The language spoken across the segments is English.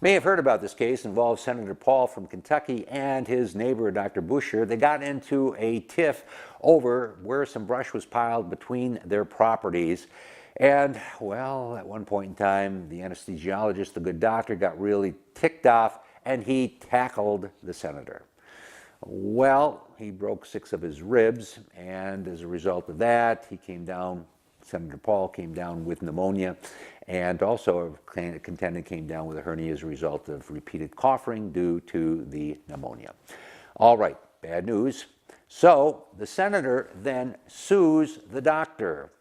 May have heard about this case. Involves Senator Paul from Kentucky and his neighbor, Dr. Boucher. They got into a tiff over where some brush was piled between their properties. And, well, at one point in time, the anesthesiologist, the good doctor, got really ticked off, and he tackled the senator. Well, he broke 6 of his ribs, and as a result of that, he came down, Senator Paul came down with pneumonia, and also a contender came down with a hernia as a result of repeated coughing due to the pneumonia. All right, bad news. So the senator then sues the doctor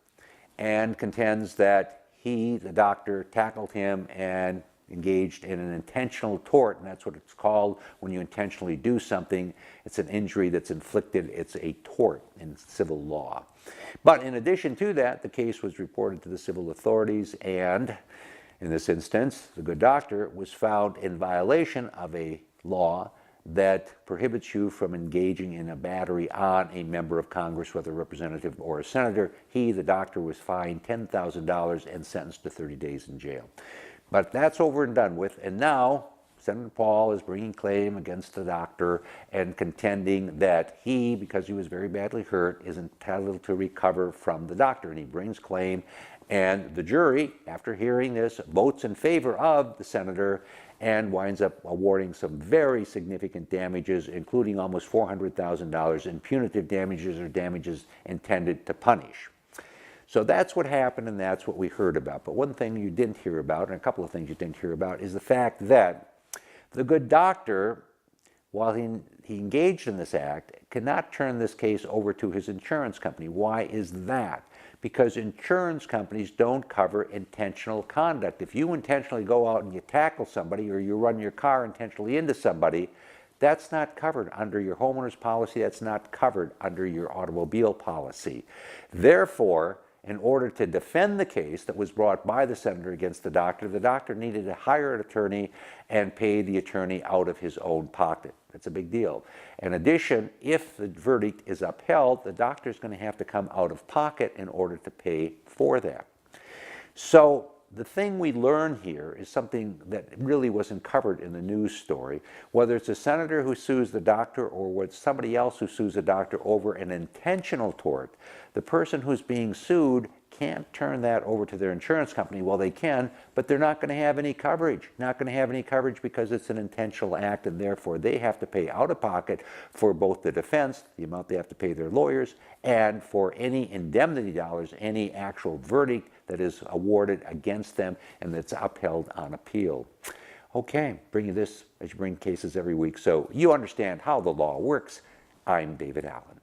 and contends that he, the doctor, tackled him and engaged in an intentional tort, and that's what it's called when you intentionally do something. It's an injury that's inflicted. It's a tort in civil law. But in addition to that, the case was reported to the civil authorities, and in this instance, the good doctor was found in violation of a law that prohibits you from engaging in a battery on a member of Congress, whether a representative or a senator. He, the doctor, was fined $10,000 and sentenced to 30 days in jail. But that's over and done with, and now Senator Paul is bringing claim against the doctor and contending that he, because he was very badly hurt, is entitled to recover from the doctor, and he brings claim, and the jury, after hearing this, votes in favor of the senator and winds up awarding some very significant damages, including almost $400,000 in punitive damages or damages intended to punish. So that's what happened, and that's what we heard about. But one thing you didn't hear about, and a couple of things you didn't hear about, is the fact that the good doctor, while he engaged in this act, cannot turn this case over to his insurance company. Why is that? Because insurance companies don't cover intentional conduct. If you intentionally go out and you tackle somebody, or you run your car intentionally into somebody, that's not covered under your homeowner's policy. That's not covered under your automobile policy. Therefore, in order to defend the case that was brought by the senator against the doctor needed to hire an attorney and pay the attorney out of his own pocket. That's a big deal. In addition, if the verdict is upheld, the doctor is going to have to come out of pocket in order to pay for that. So the thing we learn here is something that really wasn't covered in the news story. Whether it's a senator who sues the doctor or whether it's somebody else who sues the doctor over an intentional tort, the person who's being sued can't turn that over to their insurance company. Well, they can, but they're not going to have any coverage. Not going to have any coverage because it's an intentional act, and therefore they have to pay out of pocket for both the defense, the amount they have to pay their lawyers, and for any indemnity dollars, any actual verdict that is awarded against them and that's upheld on appeal. Okay, bring you this as you bring cases every week so you understand how the law works. I'm David Allen.